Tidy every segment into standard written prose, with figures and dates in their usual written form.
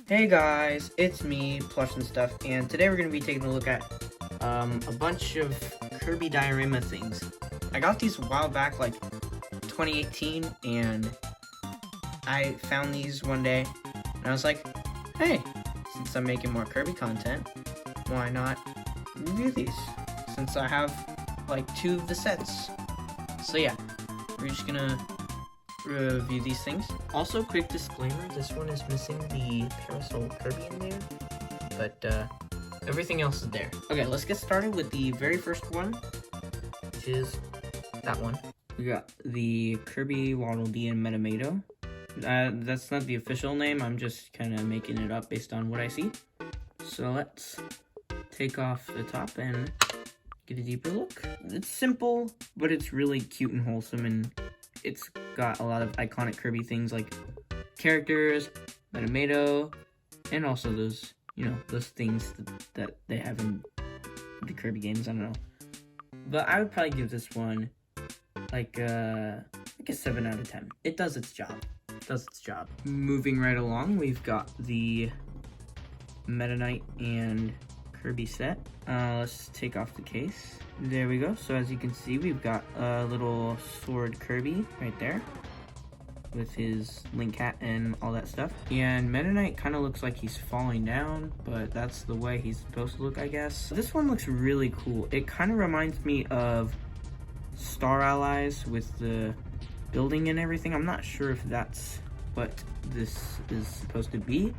Hey guys, it's me, Plush and Stuff, and today we're going to be taking a look at a bunch of Kirby diorama things. I got these a while back, like 2018, and I found these one day, and I was like, hey, since I'm making more Kirby content, why not review these, since I have like 2 of the sets. So yeah, we're just gonna review these things. Also, quick disclaimer, this one is missing the Parasol Kirby in there, but everything else is there. Okay, let's get started with the very first one, which is that one. We got the Kirby wannabe and Metamato. That's not the official name, I'm just kind of making it up based on what I see. So let's take off the top and get a deeper look. It's simple, but it's really cute and wholesome, and it's got a lot of iconic Kirby things like characters, Metamato, and also those, those things that they have in the Kirby games. I don't know. But I would probably give this one like a 7 out of 10. It does its job. Moving right along, we've got the Meta Knight and Kirby set. Let's take off the case. There we go. So as you can see, we've got a little sword Kirby right there with his link hat and all that stuff. And Meta Knight kind of looks like he's falling down, but that's the way he's supposed to look, I guess. This one looks really cool. It kind of reminds me of Star Allies with the building and everything. I'm not sure if that's what this is supposed to be.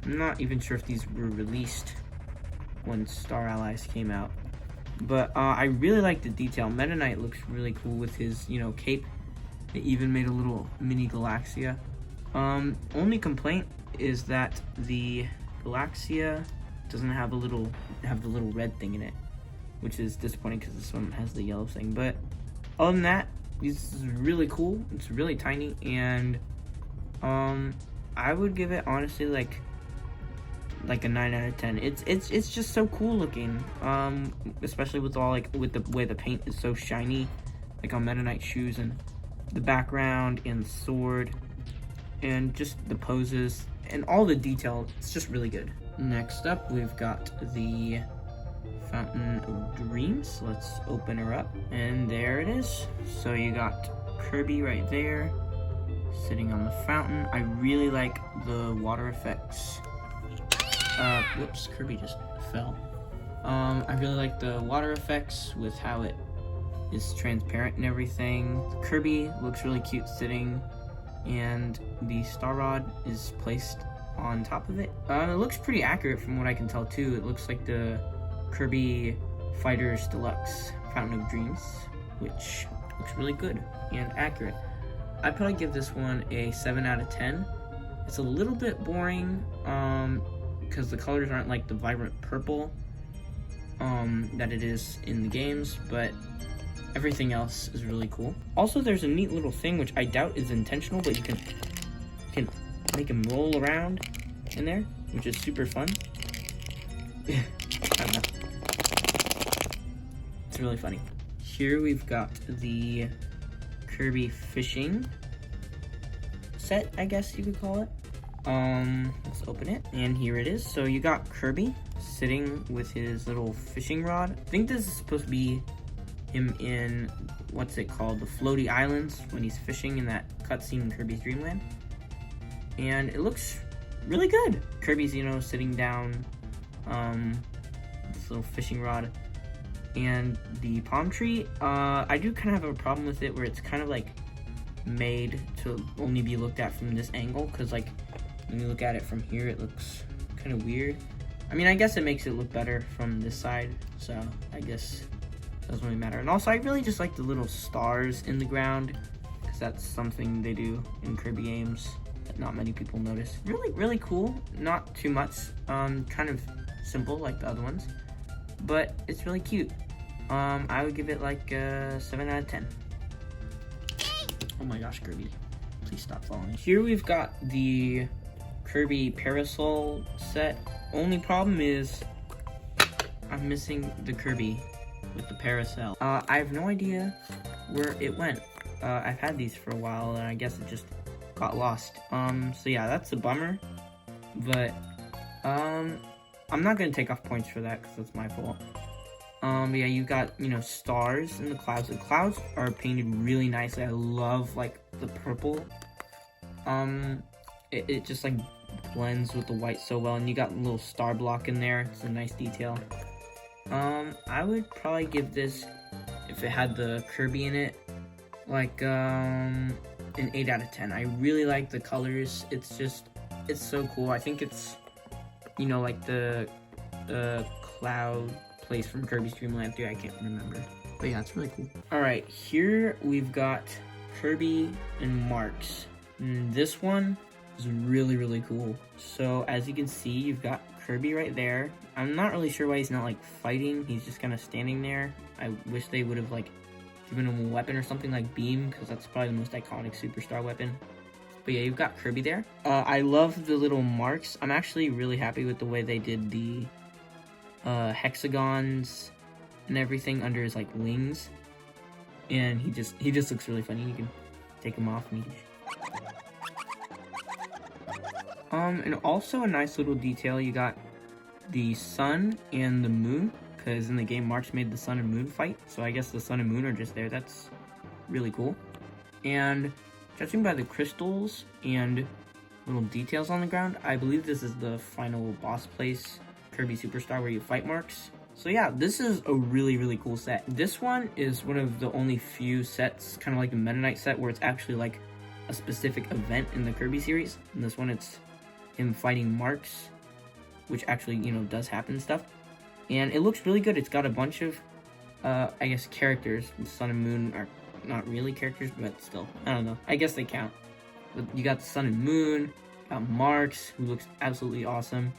I'm not even sure if these were released when Star Allies came out. But I really like the detail. Meta Knight looks really cool with his, cape. They even made a little mini Galaxia. Only complaint is that the Galaxia doesn't have the little red thing in it, which is disappointing because this one has the yellow thing. But other than that, this is really cool. It's really tiny, and I would give it honestly like a 9 out of 10. It's just so cool looking, especially with the way the paint is so shiny, like on Meta Knight's shoes, and the background and the sword and just the poses and all the detail. It's just really good. Next up, we've got the Fountain of Dreams. Let's open her up, and there it is. So you got Kirby right there sitting on the fountain. I really like the water effects. Whoops, Kirby just fell. I really like the water effects with how it is transparent and everything. Kirby looks really cute sitting, and the star rod is placed on top of it. It looks pretty accurate from what I can tell too. It looks like the Kirby Fighters Deluxe Fountain of Dreams, which looks really good and accurate. I'd probably give this one a 7 out of 10. It's a little bit boring, because the colors aren't like the vibrant purple that it is in the games, but everything else is really cool. Also, there's a neat little thing which I doubt is intentional, but you can make him roll around in there, which is super fun. I don't know. It's really funny. Here we've got the Kirby Fishing Set, I guess you could call it. Let's open it, and here it is. So you got Kirby sitting with his little fishing rod. I think this is supposed to be him in, what's it called, the floaty islands, when he's fishing in that cutscene in Kirby's Dream Land. And it looks really good. Kirby's, sitting down, this little fishing rod, and the palm tree. I do kind of have a problem with it where it's kind of like made to only be looked at from this angle, because like when you look at it from here, it looks kind of weird. I mean, I guess it makes it look better from this side, so I guess it doesn't really matter. And also, I really just like the little stars in the ground, because that's something they do in Kirby games that not many people notice. Really, really cool. Not too much. Kind of simple like the other ones, but it's really cute. I would give it like a 7 out of 10. Oh my gosh, Kirby. Please stop falling. Here we've got the Kirby Parasol set. Only problem is I'm missing the Kirby with the parasol. I have no idea where it went. I've had these for a while, and I guess it just got lost. So yeah, that's a bummer. But, I'm not gonna take off points for that, because that's my fault. But yeah, you got, you know, stars in the clouds. The clouds are painted really nicely. I love, like, the purple. It just, like, blends with the white so well. And you got a little star block in there. It's a nice detail. I would probably give this, if it had the Kirby in it, like, an 8 out of 10. I really like the colors. It's so cool. I think it's, you know, like the cloud place from Kirby's Dream Land 3. I can't remember. But yeah, it's really cool. Alright, here we've got Kirby and Marks. And this one is really, really cool. So, as you can see, you've got Kirby right there. I'm not really sure why he's not, like, fighting. He's just kind of standing there. I wish they would have, like, given him a weapon or something like Beam, because that's probably the most iconic superstar weapon. But yeah, you've got Kirby there. I love the little marks. I'm actually really happy with the way they did the hexagons and everything under his, like, wings. And he just looks really funny. You can take him off and and also a nice little detail, you got the sun and the moon, because in the game Marks made the sun and moon fight, so I guess the sun and moon are just there. That's really cool. And judging by the crystals and little details on the ground, I believe this is the final boss place, Kirby Superstar, where you fight Marks. So yeah, this is a really, really cool set. This one is one of the only few sets, kind of like the Meta Knight set, where it's actually like a specific event in the Kirby series. In this one, it's him fighting Marks, which actually, you know, does happen and stuff. And it looks really good. It's got a bunch of, I guess, characters. The Sun and Moon are not really characters, but still, I don't know. I guess they count. But you got the Sun and Moon, you got Marks, who looks absolutely awesome.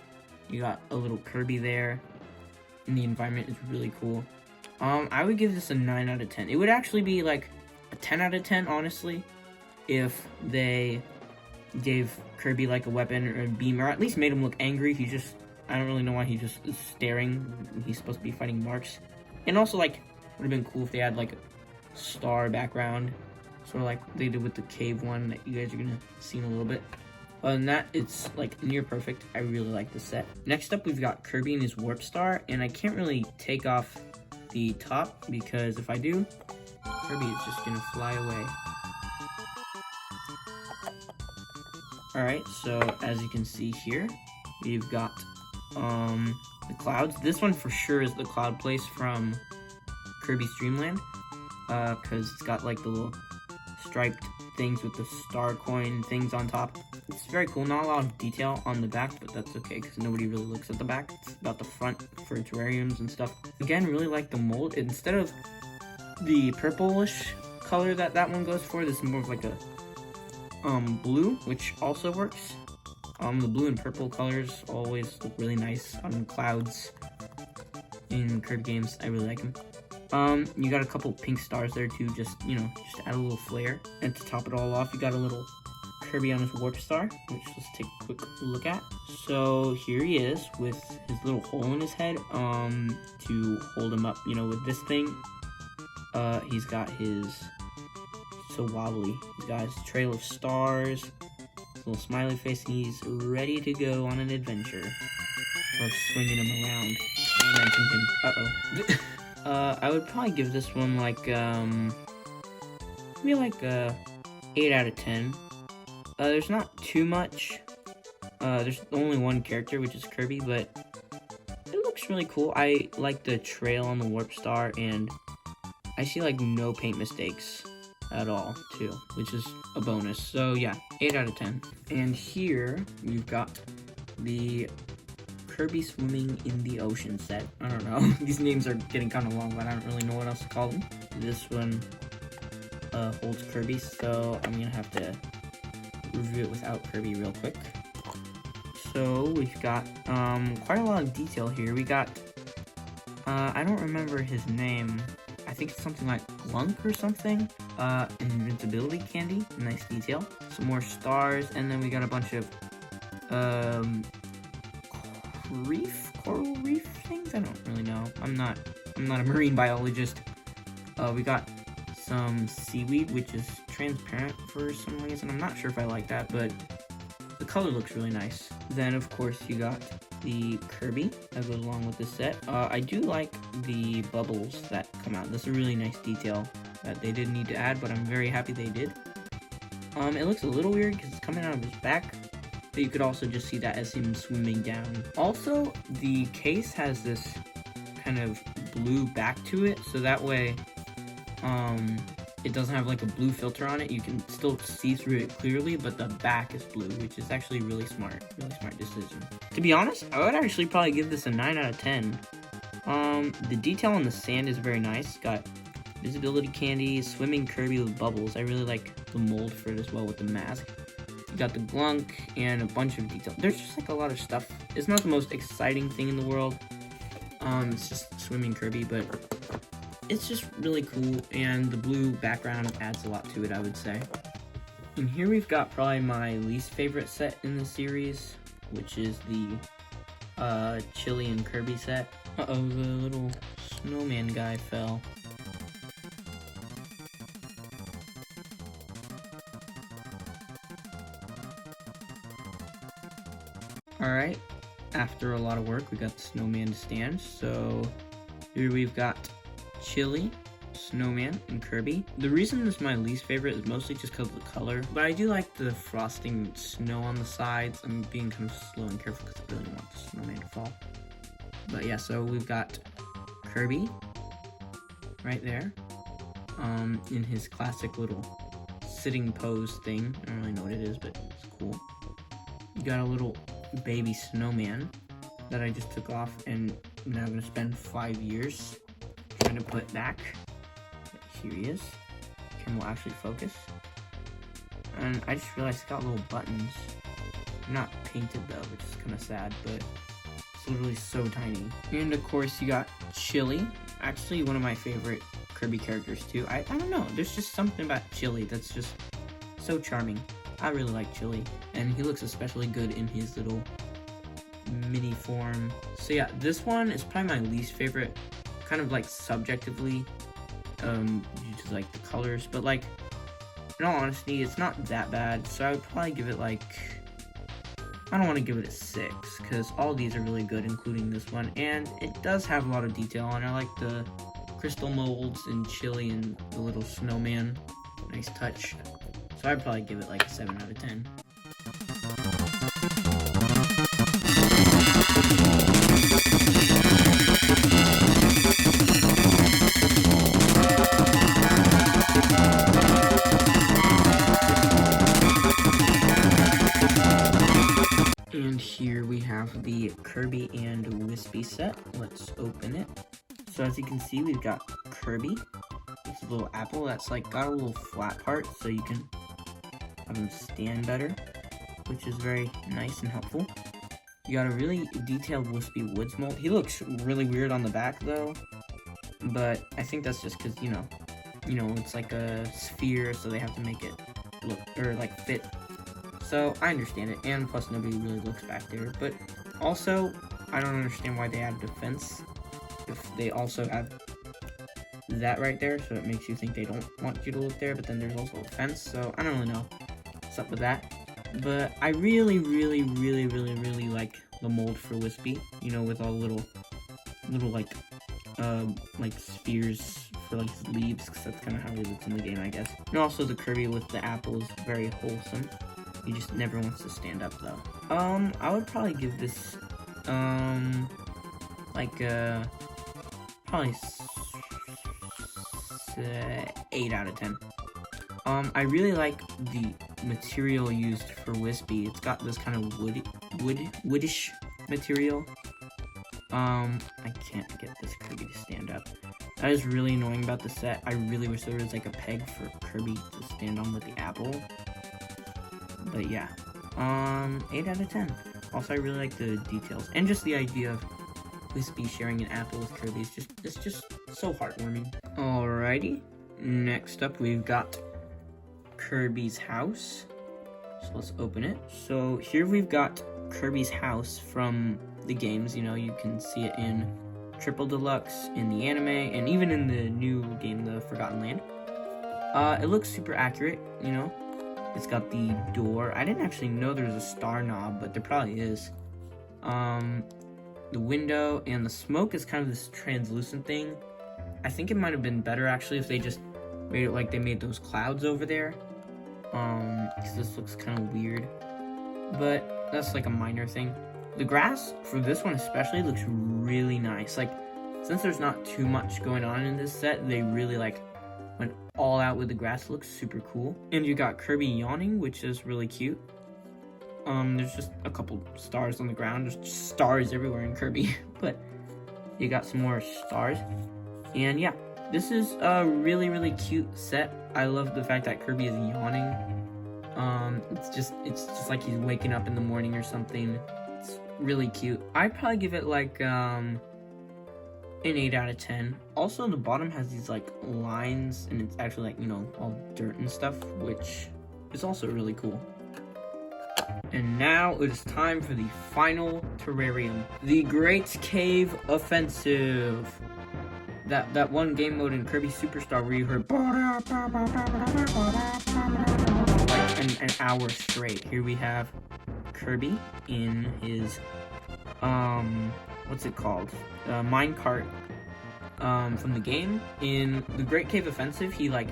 You got a little Kirby there, and the environment is really cool. I would give this a 9 out of 10. It would actually be like a 10 out of 10, honestly, if they gave Kirby like a weapon or a beam, or at least made him look angry. I don't really know why he just is staring. He's supposed to be fighting Marks. And also, like, would have been cool if they had like a star background, sort of like they did with the cave one that you guys are gonna see in a little bit. Other than that, it's like near perfect. I really like this set. Next up, we've got Kirby and his Warp Star, and I can't really take off the top because if I do, Kirby is just gonna fly away. Alright, so as you can see here, we've got the clouds. This one for sure is the cloud place from Kirby's Dream Land, because it's got like the little striped things with the star coin things on top. It's very cool. Not a lot of detail on the back, but that's okay because nobody really looks at the back. It's about the front for terrariums and stuff. Again, really like the mold. Instead of the purplish color that one goes for, this is more of like a blue, which also works. The blue and purple colors always look really nice on clouds in Kirby games. I really like them. You got a couple pink stars there too, just to add a little flair. And to top it all off, you got a little Kirby on his Warp Star, which let's take a quick look at. So here he is with his little hole in his head, to hold him up, with this thing. He's got his, so wobbly, he's got his trail of stars, his little smiley face, and he's ready to go on an adventure. Or swinging him around. I mentioned him. I would probably give this one like, maybe like a 8 out of 10. There's not too much. There's only one character, which is Kirby, but it looks really cool. I like the trail on the Warp Star, and I see like no paint mistakes at all, too, which is a bonus. So yeah, 8 out of 10. And here we've got the Kirby Swimming in the Ocean set. I don't know. These names are getting kind of long, but I don't really know what else to call them. This one holds Kirby, so I'm gonna have to review it without Kirby real quick. So we've got quite a lot of detail here. We got I don't remember his name. I think it's something like Glunk or something. Invincibility candy, nice detail. Some more stars, and then we got a bunch of coral reef things. I don't really know. I'm not a marine biologist. We got some seaweed, which is transparent for some reason. I'm not sure if I like that, but the color looks really nice. Then, of course, you got the Kirby that goes along with this set. I do like the bubbles that come out. This is a really nice detail that they didn't need to add, but I'm very happy they did. It looks a little weird because it's coming out of his back, but you could also just see that as him swimming down. Also, the case has this kind of blue back to it, so that way, it doesn't have like a blue filter on it. You can still see through it clearly, but the back is blue, which is actually really smart decision. To be honest, I would actually probably give this a 9 out of 10. The detail on the sand is very nice. Got visibility candy, swimming Kirby with bubbles. I really like the mold for it as well with the mask. You got the glunk and a bunch of detail. There's just like a lot of stuff. It's not the most exciting thing in the world. It's just swimming Kirby, but it's just really cool, and the blue background adds a lot to it, I would say. And here we've got probably my least favorite set in the series, which is the Chili and Kirby set. Uh-oh, the little snowman guy fell. Alright, after a lot of work, we got the snowman to stand, so here we've got Chili, Snowman, and Kirby. The reason this is my least favorite is mostly just because of the color, but I do like the frosting snow on the sides. I'm being kind of slow and careful because I really don't want the snowman to fall. But yeah, so we've got Kirby right there, in his classic little sitting pose thing. I don't really know what it is, but it's cool. You got a little baby snowman that I just took off, and now I'm gonna spend 5 years trying to put back. Here he is. Camera will actually focus. And I just realized it's got little buttons. They're not painted though, which is kind of sad, but it's literally so tiny. And of course you got Chili. Actually one of my favorite Kirby characters too. I don't know, there's just something about Chili that's just so charming. I really like Chili, and he looks especially good in his little mini form. So yeah, this one is probably my least favorite, kind of like subjectively, due to like the colors, but like in all honesty, it's not that bad. So I would probably give it like, I don't want to give it a 6 because all these are really good, including this one, and it does have a lot of detail, and I like the crystal molds and Chili and the little snowman. Nice touch. So I'd probably give it like a 7 out of 10. And here we have the Kirby and Wispy set. Let's open it. So as you can see, we've got Kirby. It's a little apple that's like got a little flat part, so you can have him stand better, which is very nice and helpful. You got a really detailed Wispy Woods mold. He looks really weird on the back though, but I think that's just because you know, it's like a sphere, so they have to make it look or like fit. So I understand it, and plus nobody really looks back there. But also, I don't understand why they added a fence if they also have that right there, so it makes you think they don't want you to look there, but then there's also a fence, so I don't really know what's up with that. But I really like the mold for Wispy, you know, with all the little like spheres for like his leaves, because that's kind of how he looks in the game, I guess. And also the Kirby with the apple is very wholesome. He just never wants to stand up though. I would probably give this probably 8 out of 10. I really like the material used for Wispy. It's got this kind of woodish material. I can't get this Kirby to stand up. That is really annoying about the set. I really wish there was like a peg for Kirby to stand on with the apple. But yeah, 8 out of 10. Also, I really like the details and just the idea of Wispy sharing an apple with Kirby. It's just so heartwarming. Alrighty, next up we've got Kirbys House. So let's open it. So here we've got Kirbys House from the games. You know, you can see it in Triple Deluxe, in the anime, and even in the new game, The Forgotten Land. It looks super accurate, you know. It's got the door. I didn't actually know there was a star knob, but there probably is. The window and the smoke is kind of this translucent thing. I think it might have been better actually if they just made it like they made those clouds over there. Because this looks kind of weird. But that's like a minor thing. The grass, for this one especially, looks really nice. Like, since there's not too much going on in this set, they really like went all out with the grass. It looks super cool. And you got Kirby yawning, which is really cute. There's just a couple stars on the ground. There's just stars everywhere in Kirby. But you got some more stars. And yeah, this is a really, really cute set. I love the fact that Kirby is yawning. It's just like he's waking up in the morning or something. It's really cute. I'd probably give it like an 8 out of 10. Also, the bottom has these like lines, and it's actually like, you know, all dirt and stuff, which is also really cool. And now it is time for the final terrarium, the Great Cave Offensive. That one game mode in Kirby Superstar where you heard like an hour straight. Here we have Kirby in his what's it called? Minecart from the game. In the Great Cave Offensive, he like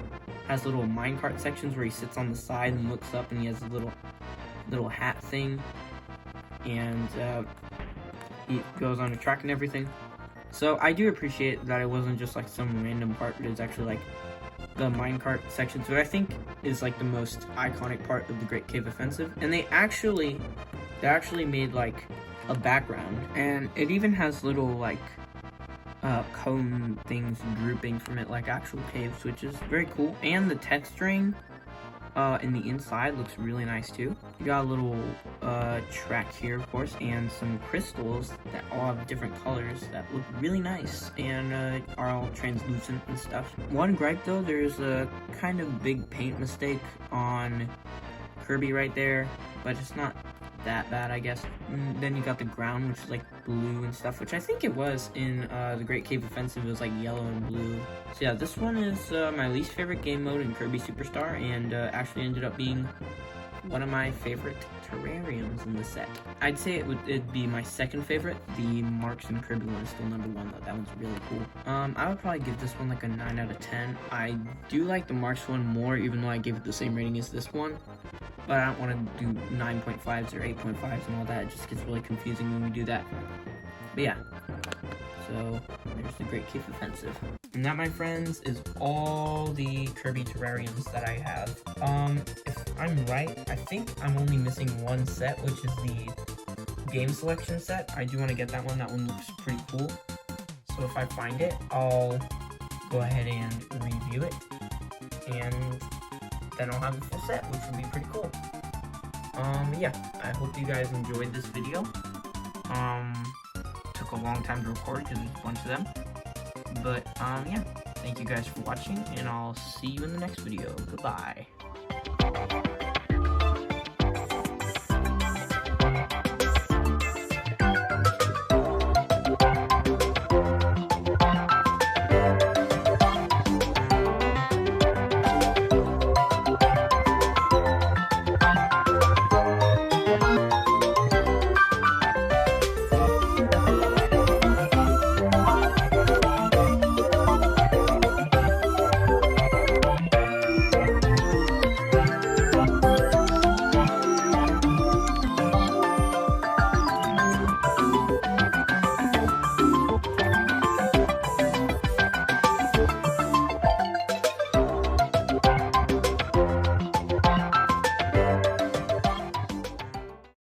has little minecart sections where he sits on the side and looks up, and he has a little hat thing, and he goes on a track and everything. So I do appreciate that it wasn't just like some random part, but it's actually like the minecart sections, which I think is like the most iconic part of the Great Cave Offensive. And they actually made like a background, and it even has little like cone things drooping from it like actual caves, which is very cool. And the texturing in the inside looks really nice too. You got a little track here, of course, and some crystals that all have different colors that look really nice and are all translucent and stuff. One gripe though, there's a kind of big paint mistake on Kirby right there, but it's not that bad, I guess. And then you got the ground, which is like blue and stuff, which I think it was in the Great Cave Offensive. It was like yellow and blue. So yeah, this one is my least favorite game mode in Kirby Superstar, and actually ended up being one of my favorite terrariums in the set. I'd say it'd be my second favorite. The Marks and Kirby one is still number one though. That one's really cool. I would probably give this one like a 9 out of 10. I do like the Marks one more, even though I gave it the same rating as this one. But I don't want to do 9.5s or 8.5s and all that. It just gets really confusing when we do that. But yeah. So, there's the Great Cave Offensive. And that, my friends, is all the Kirby terrariums that I have. If I'm right, I think I'm only missing one set, which is the game selection set. I do want to get that one. That one looks pretty cool. So if I find it, I'll go ahead and review it. And then I'll have the full set, which would be pretty cool. Yeah, I hope you guys enjoyed this video. Took a long time to record because there's a bunch of them. But, yeah, thank you guys for watching, and I'll see you in the next video. Goodbye.